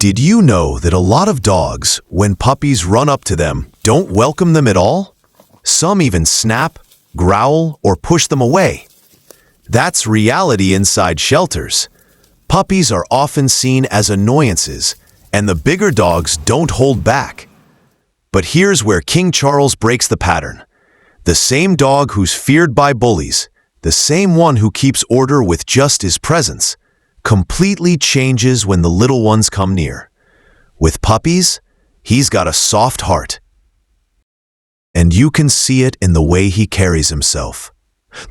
Did you know that a lot of dogs, when puppies run up to them, don't welcome them at all? Some even snap, growl, or push them away. That's reality inside shelters. Puppies are often seen as annoyances, and the bigger dogs don't hold back. But here's where King Charles breaks the pattern. The same dog who's feared by bullies, the same one who keeps order with just his presence, completely changes when the little ones come near. With puppies, he's got a soft heart. And you can see it in the way he carries himself.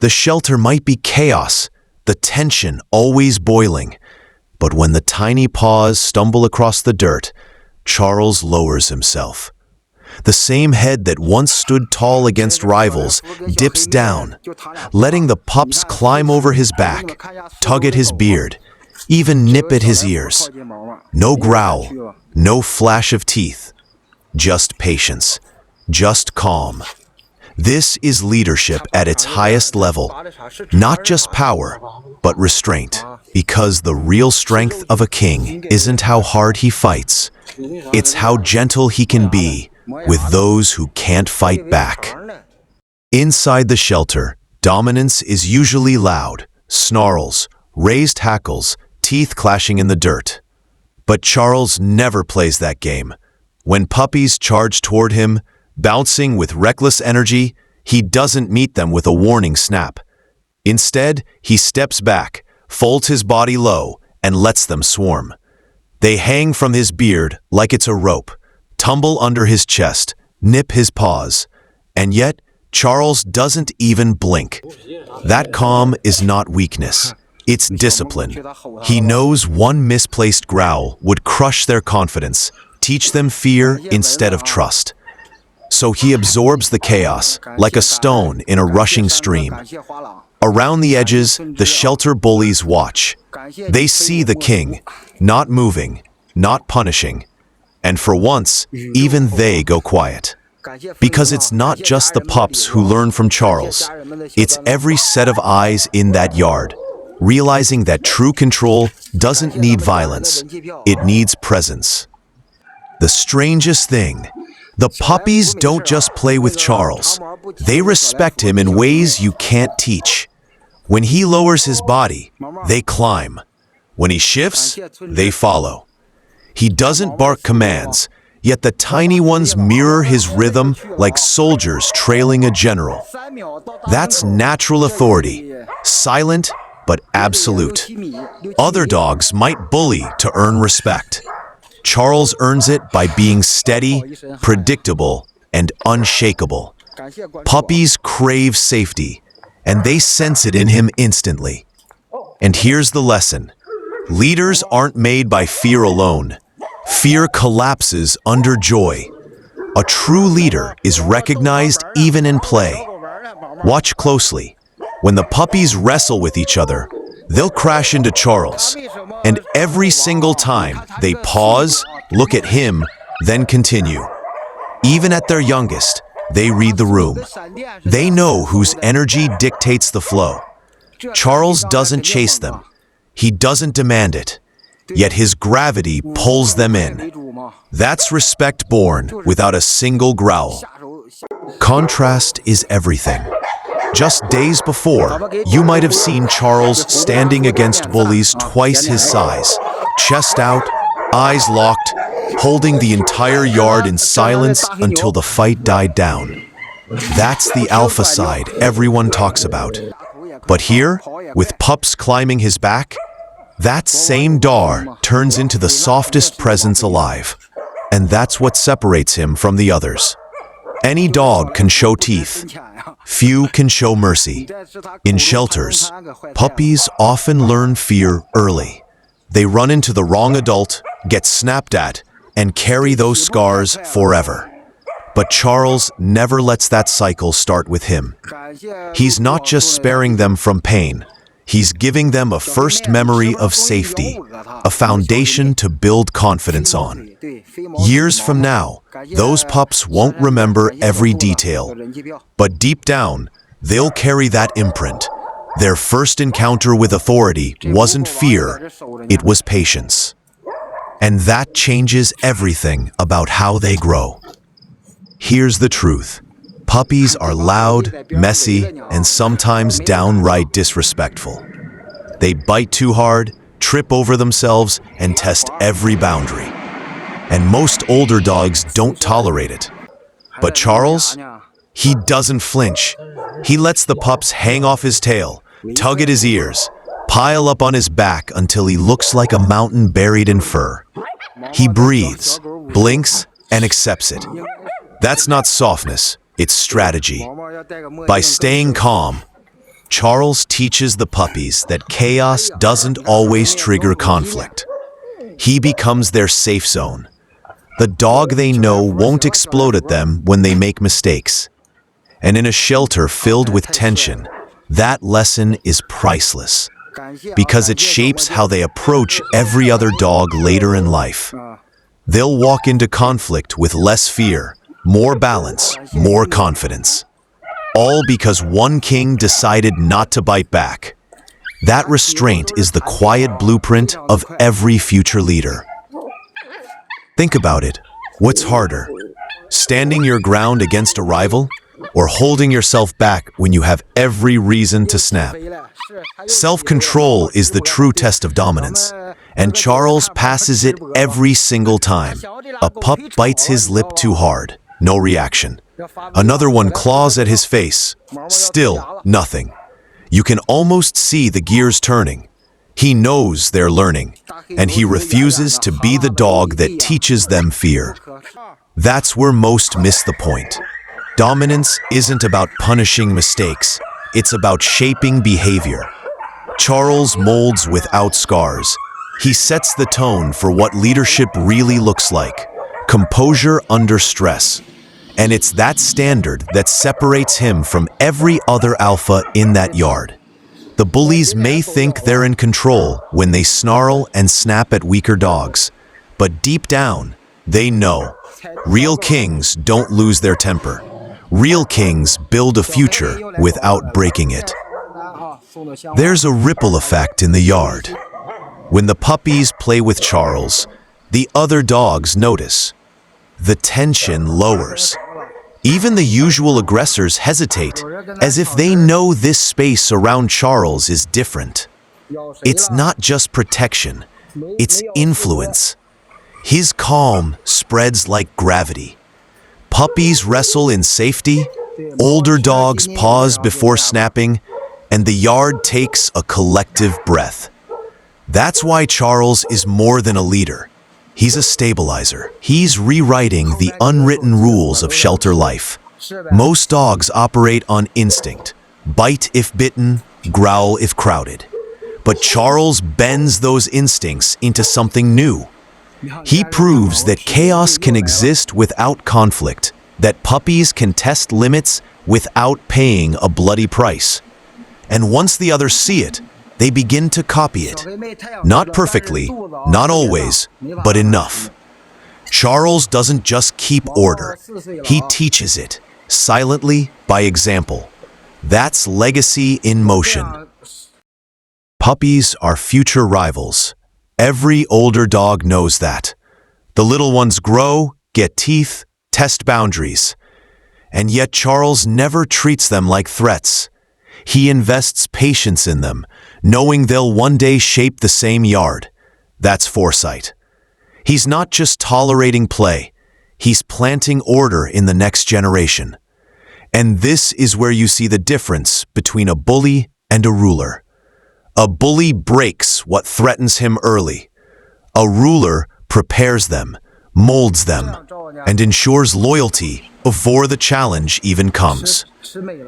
The shelter might be chaos, the tension always boiling. But when the tiny paws stumble across the dirt, Charles lowers himself. The same head that once stood tall against rivals dips down, letting the pups climb over his back, tug at his beard, even nip at his ears. No growl, no flash of teeth, just patience, just calm. This is leadership at its highest level, not just power, but restraint. Because the real strength of a king isn't how hard he fights, it's how gentle he can be with those who can't fight back. Inside the shelter, dominance is usually loud, snarls, raised hackles, teeth clashing in the dirt. But Charles never plays that game. When puppies charge toward him, bouncing with reckless energy, he doesn't meet them with a warning snap. Instead, he steps back, folds his body low, and lets them swarm. They hang from his beard like it's a rope, tumble under his chest, nip his paws. And yet, Charles doesn't even blink. That calm is not weakness. It's discipline. He knows one misplaced growl would crush their confidence, teach them fear instead of trust. So he absorbs the chaos like a stone in a rushing stream. Around the edges, the shelter bullies watch. They see the king, not moving, not punishing. And for once, even they go quiet. Because it's not just the pups who learn from Charles. It's every set of eyes in that yard, realizing that true control doesn't need violence. It needs presence. The strangest thing, the puppies don't just play with Charles. They respect him in ways you can't teach. When he lowers his body, they climb. When he shifts, they follow. He doesn't bark commands, yet the tiny ones mirror his rhythm like soldiers trailing a general. That's natural authority, silent but absolute. Other dogs might bully to earn respect. Charles earns it by being steady, predictable, and unshakable. Puppies crave safety, and they sense it in him instantly. And here's the lesson. Leaders aren't made by fear alone. Fear collapses under joy. A true leader is recognized even in play. Watch closely. When the puppies wrestle with each other, they'll crash into Charles. And every single time, they pause, look at him, then continue. Even at their youngest, they read the room. They know whose energy dictates the flow. Charles doesn't chase them. He doesn't demand it. Yet his gravity pulls them in. That's respect born without a single growl. Contrast is everything. Just days before, you might have seen Charles standing against bullies twice his size, chest out, eyes locked, holding the entire yard in silence until the fight died down. That's the alpha side everyone talks about. But here, with pups climbing his back, that same Dar turns into the softest presence alive. And that's what separates him from the others. Any dog can show teeth. Few can show mercy. In shelters, puppies often learn fear early. They run into the wrong adult, get snapped at, and carry those scars forever. But Charles never lets that cycle start with him. He's not just sparing them from pain. He's giving them a first memory of safety, a foundation to build confidence on. Years from now, those pups won't remember every detail, but deep down, they'll carry that imprint. Their first encounter with authority wasn't fear, it was patience. And that changes everything about how they grow. Here's the truth. Puppies are loud, messy, and sometimes downright disrespectful. They bite too hard, trip over themselves, and test every boundary. And most older dogs don't tolerate it. But Charles, he doesn't flinch. He lets the pups hang off his tail, tug at his ears, pile up on his back until he looks like a mountain buried in fur. He breathes, blinks, and accepts it. That's not softness, it's strategy. By staying calm, Charles teaches the puppies that chaos doesn't always trigger conflict. He becomes their safe zone. The dog they know won't explode at them when they make mistakes. And in a shelter filled with tension, that lesson is priceless, because it shapes how they approach every other dog later in life. They'll walk into conflict with less fear, more balance, more confidence. All because one king decided not to bite back. That restraint is the quiet blueprint of every future leader. Think about it. What's harder? Standing your ground against a rival, or holding yourself back when you have every reason to snap? Self-control is the true test of dominance, and Charles passes it every single time. A pup bites his lip too hard, no reaction. Another one claws at his face, still nothing. You can almost see the gears turning. He knows they're learning, and he refuses to be the dog that teaches them fear. That's where most miss the point. Dominance isn't about punishing mistakes, it's about shaping behavior. Charles molds without scars. He sets the tone for what leadership really looks like, composure under stress. And it's that standard that separates him from every other alpha in that yard. The bullies may think they're in control when they snarl and snap at weaker dogs, but deep down, they know. Real kings don't lose their temper. Real kings build a future without breaking it. There's a ripple effect in the yard. When the puppies play with Charles, the other dogs notice. The tension lowers. Even the usual aggressors hesitate, as if they know this space around Charles is different. It's not just protection, it's influence. His calm spreads like gravity. Puppies wrestle in safety, older dogs pause before snapping, and the yard takes a collective breath. That's why Charles is more than a leader. He's a stabilizer. He's rewriting the unwritten rules of shelter life. Most dogs operate on instinct. Bite if bitten, growl if crowded. But Charles bends those instincts into something new. He proves that chaos can exist without conflict, that puppies can test limits without paying a bloody price. And once the others see it, they begin to copy it. Not perfectly, not always, but enough. Charles doesn't just keep order. He teaches it, silently, by example. That's legacy in motion. Puppies are future rivals. Every older dog knows that. The little ones grow, get teeth, test boundaries. And yet Charles never treats them like threats. He invests patience in them, knowing they'll one day shape the same yard. That's foresight. He's not just tolerating play, he's planting order in the next generation. And this is where you see the difference between a bully and a ruler. A bully breaks what threatens him early. A ruler prepares them, molds them, and ensures loyalty before the challenge even comes.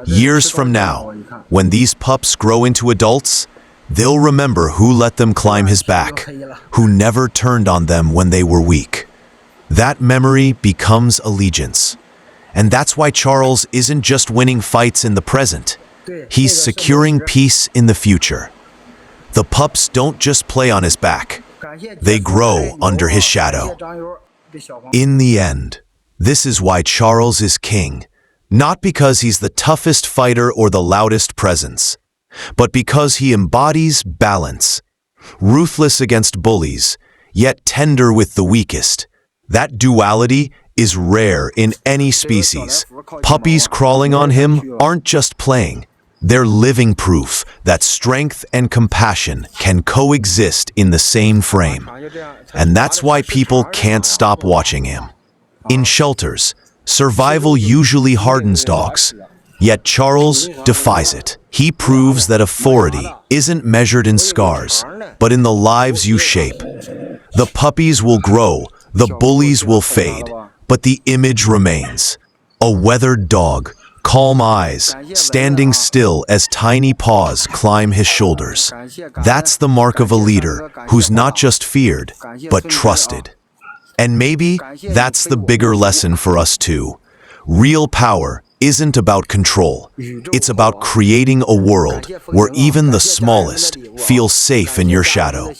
Years from now, when these pups grow into adults, they'll remember who let them climb his back, who never turned on them when they were weak. That memory becomes allegiance. And that's why Charles isn't just winning fights in the present. He's securing peace in the future. The pups don't just play on his back. They grow under his shadow. In the end, this is why Charles is king. Not because he's the toughest fighter or the loudest presence, but because he embodies balance. Ruthless against bullies, yet tender with the weakest. That duality is rare in any species. Puppies crawling on him aren't just playing. They're living proof that strength and compassion can coexist in the same frame. And that's why people can't stop watching him. In shelters, survival usually hardens dogs. Yet Charles defies it. He proves that authority isn't measured in scars, but in the lives you shape. The puppies will grow, the bullies will fade, but the image remains. A weathered dog, calm eyes, standing still as tiny paws climb his shoulders. That's the mark of a leader who's not just feared, but trusted. And maybe that's the bigger lesson for us too. Real power isn't about control. It's about creating a world where even the smallest feel safe in your shadow.